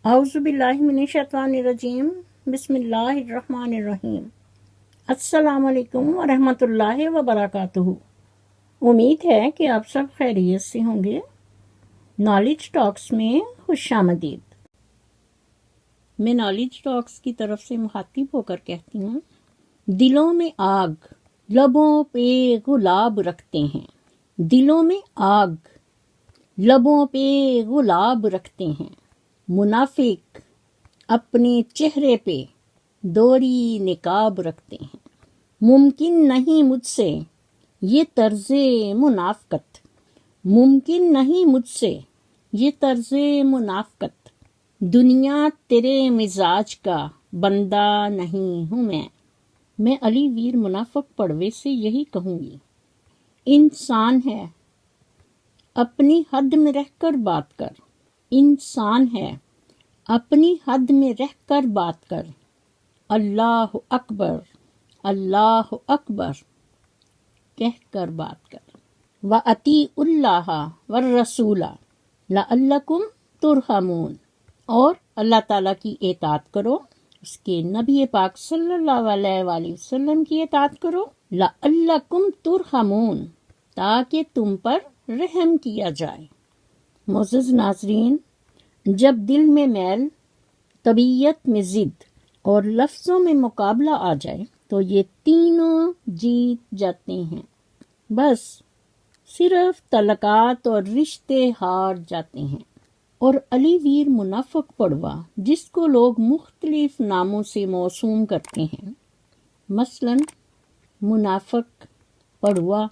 اعوذ باللہ من الشیطان الرجیم بسم اللہ الرحمن الرحیم السلام علیکم ورحمۃ اللہ وبرکاتہ۔ امید ہے کہ آپ سب خیریت سے ہوں گے۔ نالج ٹاکس میں خوش آمدید۔ میں نالج ٹاکس کی طرف سے مخاطب ہو کر کہتی ہوں، دلوں میں آگ لبوں پہ گلاب رکھتے ہیں، دلوں میں آگ لبوں پہ گلاب رکھتے ہیں، منافق اپنے چہرے پہ دوری نقاب رکھتے ہیں۔ ممکن نہیں مجھ سے یہ طرز منافقت، ممکن نہیں مجھ سے یہ طرز منافقت، دنیا تیرے مزاج کا بندہ نہیں ہوں میں علی ویر منافق پڑوے سے یہی کہوں گی، انسان ہے اپنی حد میں رہ کر بات کر، انسان ہے اپنی حد میں رہ کر بات کر، اللہ اکبر اللہ اکبر کہہ کر بات کر، وَأَطِیعُوا اللَّهَ وَالرَّسُولَ لَعَلَّکُمْ تُرْحَمُونَ، اور اللہ تعالیٰ کی اطاعت کرو، اس کے نبی پاک صلی اللہ علیہ وآلہ وسلم کی اطاعت کرو، لَعَلَّکُمْ تُرْحَمُونَ، تاکہ تم پر رحم کیا جائے۔ معزز ناظرین، جب دل میں میل، طبیعت میں ضد اور لفظوں میں مقابلہ آ جائے تو یہ تینوں جیت جاتے ہیں، بس صرف تعلقات اور رشتے ہار جاتے ہیں۔ اور علی ویر منافق پڑوا، جس کو لوگ مختلف ناموں سے موسوم کرتے ہیں، مثلا منافق، پڑوا،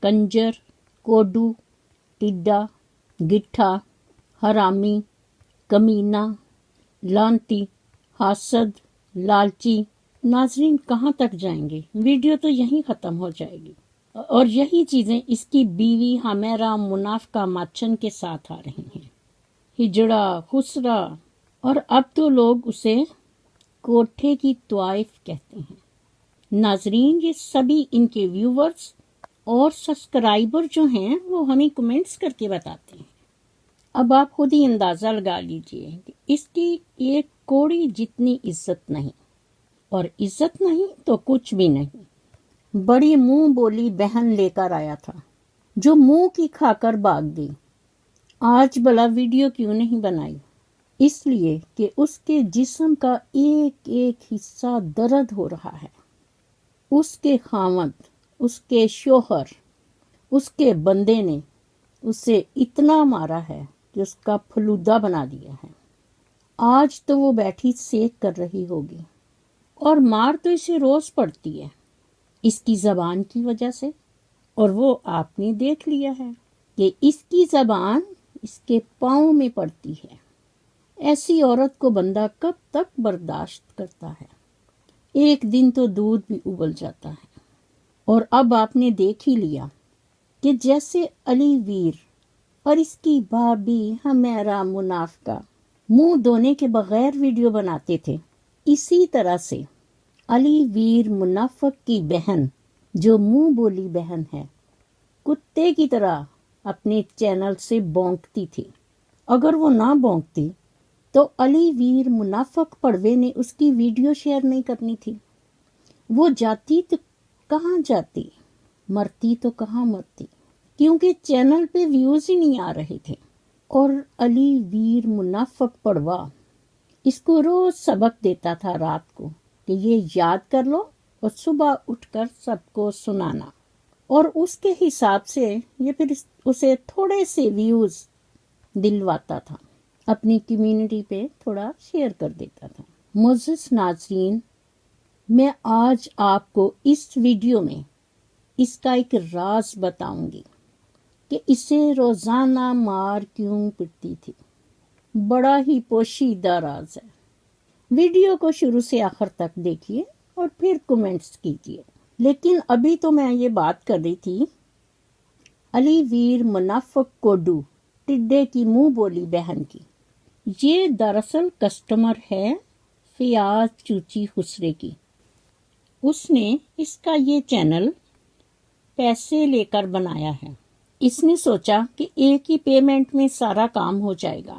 کنجر، کوڈو، ٹڈا، گٹھا، حرامی، کمینہ، لانتی، حاسد، لالچی۔ ناظرین کہاں تک جائیں گے؟ ویڈیو تو یہیں ختم ہو جائے گی، اور یہی چیزیں اس کی بیوی حمیرہ منافقہ ماچن کے ساتھ آ رہی ہیں، ہجڑا، خسرا، اور اب تو لوگ اسے کوٹھے کی طوائف کہتے ہیں۔ ناظرین، یہ سبھی ان کے ویورز اور سبسکرائبر جو ہیں وہ ہمیں کمنٹس کر کے بتاتے ہیں۔ اب آپ خود ہی اندازہ لگا لیجئے کہ اس کی ایک کوڑی جتنی عزت نہیں، اور عزت نہیں تو کچھ بھی نہیں۔ بڑی منہ بولی بہن لے کر آیا تھا جو منہ کی کھا کر بھاگ گئی۔ آج بلا ویڈیو کیوں نہیں بنائی؟ اس لیے کہ اس کے جسم کا ایک ایک حصہ درد ہو رہا ہے۔ اس کے خاوند، اس کے شوہر، اس کے بندے نے اسے اتنا مارا ہے کہ اس کا پھلودہ بنا دیا ہے۔ آج تو وہ بیٹھی سیک کر رہی ہوگی، اور مار تو اسے روز پڑتی ہے اس کی زبان کی وجہ سے، اور وہ آپ نے دیکھ لیا ہے کہ اس کی زبان اس کے پاؤں میں پڑتی ہے۔ ایسی عورت کو بندہ کب تک برداشت کرتا ہے؟ ایک دن تو دودھ بھی ابل جاتا ہے۔ اور اب آپ نے دیکھ ہی لیا کہ جیسے علی ویر اور اس کی بھابھی حمیرہ منافقہ منہ دھونے کے بغیر ویڈیو بناتے تھے، اسی طرح سے علی ویر منافق کی بہن، جو منہ بولی بہن ہے، کتے کی طرح اپنے چینل سے بونکتی تھی۔ اگر وہ نہ بونکتی تو علی ویر منافق پڑوے نے اس کی ویڈیو شیئر نہیں کرنی تھی۔ وہ جاتی تو کہاں جاتی، مرتی تو کہاں مرتی، کیونکہ چینل پہ ویوز ہی نہیں آ رہے تھے۔ اور علی ویر منافق پڑوا اس کو روز سبق دیتا تھا رات کو کہ یہ یاد کر لو اور صبح اٹھ کر سب کو سنانا، اور اس کے حساب سے یہ پھر اسے تھوڑے سے ویوز دلواتا تھا، اپنی کمیونٹی پہ تھوڑا شیئر کر دیتا تھا۔ معزز ناظرین، میں آج آپ کو اس ویڈیو میں اس کا ایک راز بتاؤں گی کہ اسے روزانہ مار کیوں پڑتی تھی۔ بڑا ہی پوشیدہ راز ہے۔ ویڈیو کو شروع سے آخر تک دیکھیے اور پھر کمنٹس کیجیے۔ لیکن ابھی تو میں یہ بات کر رہی تھی علی ویر منافق کوڈو، ٹڈے کی منہ بولی بہن کی۔ یہ دراصل کسٹمر ہے فیاض چوچی خسرے کی۔ اس نے اس کا یہ چینل پیسے لے کر بنایا ہے۔ اس نے سوچا کہ ایک ہی پیمنٹ میں سارا کام ہو جائے گا،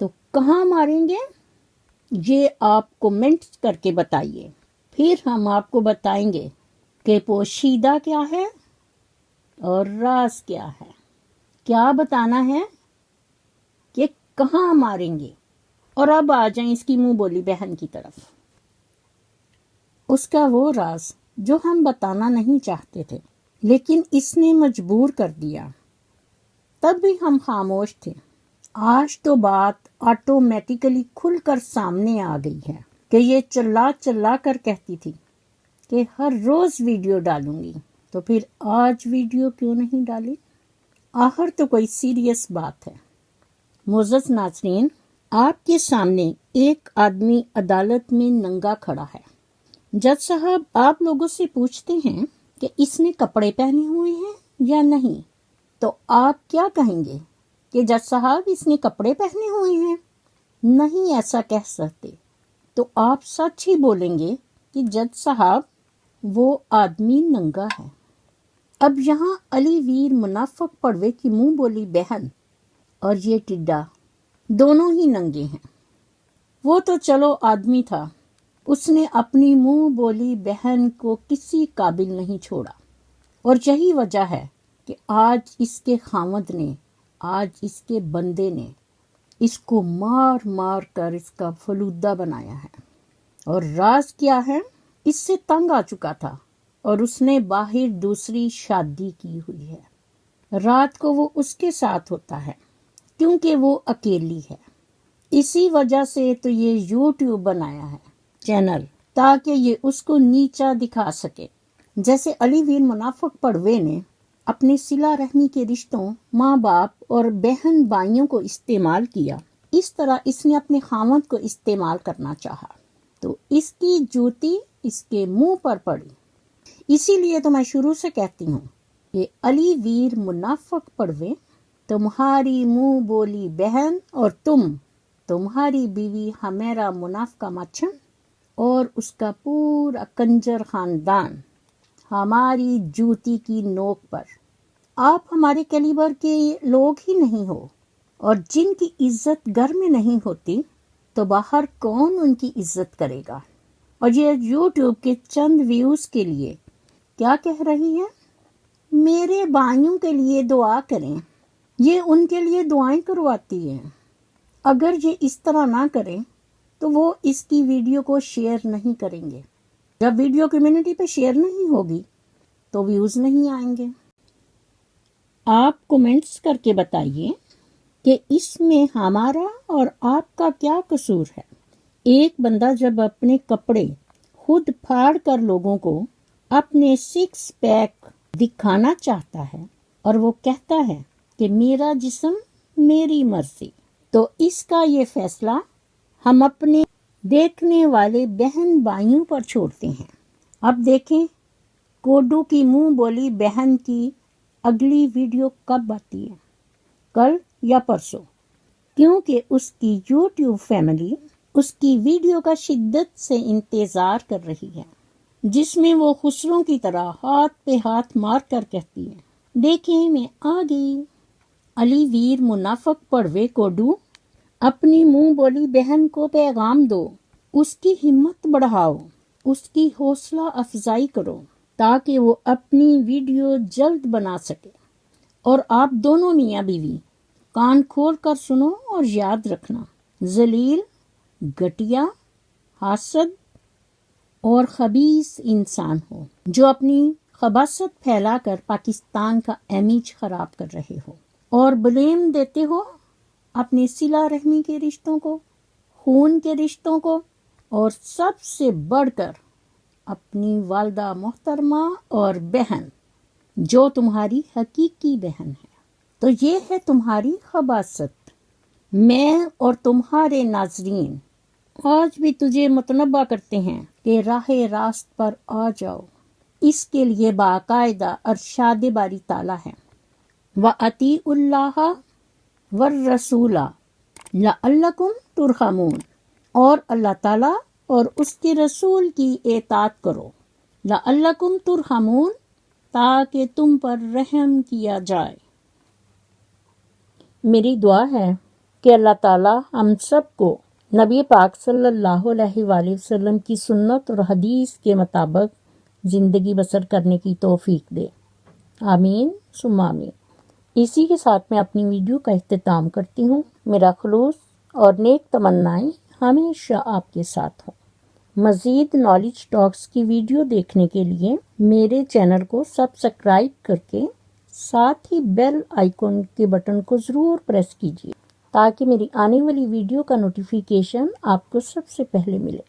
تو کہاں ماریں گے یہ آپ کومنٹس کر کے بتائیے، پھر ہم آپ کو بتائیں گے کہ پوشیدہ کیا ہے اور راز کیا ہے۔ کیا بتانا ہے کہ کہاں ماریں گے۔ اور اب آ جائیں اس کی منہ بولی بہن کی طرف۔ اس کا وہ راز جو ہم بتانا نہیں چاہتے تھے لیکن اس نے مجبور کر دیا، تب بھی ہم خاموش تھے۔ آج تو بات آٹومیٹیکلی کھل کر سامنے آ گئی ہے کہ یہ چلا چلا کر کہتی تھی کہ ہر روز ویڈیو ڈالوں گی، تو پھر آج ویڈیو کیوں نہیں ڈالی؟ آخر تو کوئی سیریس بات ہے۔ معزز ناظرین، آپ کے سامنے ایک آدمی عدالت میں ننگا کھڑا ہے۔ جج صاحب آپ لوگوں سے پوچھتے ہیں کہ اس نے کپڑے پہنے ہوئے ہیں یا نہیں، تو آپ کیا کہیں گے کہ جج صاحب اس نے کپڑے پہنے ہوئے ہیں؟ نہیں ایسا کہہ سکتے، تو آپ سچ ہی بولیں گے کہ جج صاحب وہ آدمی ننگا ہے۔ اب یہاں علی ویر منافق پڑوے کی منہ بولی بہن اور یہ ٹڈا دونوں ہی ننگے ہیں۔ وہ تو چلو آدمی تھا، اس نے اپنی منہ بولی بہن کو کسی قابل نہیں چھوڑا، اور یہی وجہ ہے کہ آج اس کے خاوند نے، آج اس کے بندے نے اس کو مار مار کر اس کا فلودہ بنایا ہے۔ اور راز کیا ہے؟ اس سے تنگ آ چکا تھا اور اس نے باہر دوسری شادی کی ہوئی ہے۔ رات کو وہ اس کے ساتھ ہوتا ہے کیونکہ وہ اکیلی ہے۔ اسی وجہ سے تو یہ یوٹیوب بنایا ہے چینل، تاکہ یہ اس کو نیچا دکھا سکے۔ جیسے علی ویر منافق پڑوے نے اپنے صلہ رحمی کے رشتوں، ماں باپ اور بہن بھائیوں کو استعمال کیا، اس طرح اس نے اپنے خاوند کو استعمال کرنا چاہا، تو اس کی جوتی اس کے منہ پر پڑی۔ اسی لیے تو میں شروع سے کہتی ہوں کہ علی ویر منافق پڑوے تمہاری منہ بولی بہن اور تمہاری بیوی ہمیرا منافقہ مچھن اور اس کا پورا کنجر خاندان ہماری جوتی کی نوک پر۔ آپ ہمارے کیلیبر کے لوگ ہی نہیں ہو، اور جن کی عزت گھر میں نہیں ہوتی تو باہر کون ان کی عزت کرے گا؟ اور یہ یوٹیوب کے چند ویوز کے لیے کیا کہہ رہی ہے؟ میرے بھائیوں کے لیے دعا کریں۔ یہ ان کے لیے دعائیں کرواتی ہے۔ اگر یہ اس طرح نہ کریں تو وہ اس کی ویڈیو کو شیئر نہیں کریں گے۔ جب ویڈیو کمیونٹی پہ شیئر نہیں ہوگی تو ویوز نہیں آئیں گے۔ آپ کومنٹس کر کے بتائیے کہ اس میں ہمارا اور آپ کا کیا قصور ہے۔ ایک بندہ جب اپنے کپڑے خود پھاڑ کر لوگوں کو اپنے سکس پیک دکھانا چاہتا ہے اور وہ کہتا ہے کہ میرا جسم میری مرضی، تو اس کا یہ فیصلہ ہم اپنے دیکھنے والے بہن بھائیوں پر چھوڑتے ہیں۔ اب دیکھیں کوڈو کی منہ بولی بہن کی اگلی ویڈیو کب آتی ہے، کل یا پرسوں، کیونکہ اس کی یوٹیوب فیملی اس کی ویڈیو کا شدت سے انتظار کر رہی ہے، جس میں وہ خسروں کی طرح ہاتھ پہ ہاتھ مار کر کہتی ہے، دیکھیں میں آ گئی۔ علی ویر منافق پڑوے کوڈو، اپنی منہ بولی بہن کو پیغام دو، اس کی ہمت بڑھاؤ، اس کی حوصلہ افزائی کرو تاکہ وہ اپنی ویڈیو جلد بنا سکے۔ اور آپ دونوں میاں بیوی کان کھول کر سنو اور یاد رکھنا، ذلیل، گھٹیا، حاسد اور خبیث انسان ہو جو اپنی خباثت پھیلا کر پاکستان کا امیج خراب کر رہے ہو، اور بلیم دیتے ہو اپنے صلہ رحمی کے رشتوں کو، خون کے رشتوں کو، اور سب سے بڑھ کر اپنی والدہ محترمہ اور بہن جو تمہاری حقیقی بہن ہے۔ تو یہ ہے تمہاری خباثت۔ میں اور تمہارے ناظرین آج بھی تجھے متنبہ کرتے ہیں کہ راہ راست پر آ جاؤ۔ اس کے لیے باقاعدہ ارشاد باری تعالیٰ ہے، وَأَطِیعُوا اللَّهَ وَالرَّسُولَ لَعَلَّکُمْ تُرْحَمُونَ، اور اللہ تعالیٰ اور اس کے رسول کی اطاعت کرو، لَعَلَّکُمْ تُرْحَمُونَ، تاکہ تم پر رحم کیا جائے۔ میری دعا ہے کہ اللہ تعالیٰ ہم سب کو نبی پاک صلی اللہ علیہ وآلہ وسلم کی سنت اور حدیث کے مطابق زندگی بسر کرنے کی توفیق دے، آمین ثم آمین۔ اسی کے ساتھ میں اپنی ویڈیو کا اختتام کرتی ہوں۔ میرا خلوص اور نیک تمنائیں ہمیشہ آپ کے ساتھ ہوں۔ مزید نالج ٹاکس کی ویڈیو دیکھنے کے لیے میرے چینل کو سبسکرائب کر کے ساتھ ہی بیل آئیکن کے بٹن کو ضرور پریس کیجیے تاکہ میری آنے والی ویڈیو کا نوٹیفیکیشن آپ کو سب سے پہلے ملے،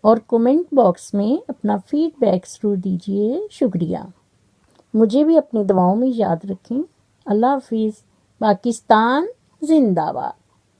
اور کومنٹ باکس میں اپنا فیڈ بیک ضرور دیجیے۔ شکریہ۔ مجھے بھی اپنی دعاؤں میں یاد رکھیں۔ اللہ حافظ۔ پاکستان زندہ باد۔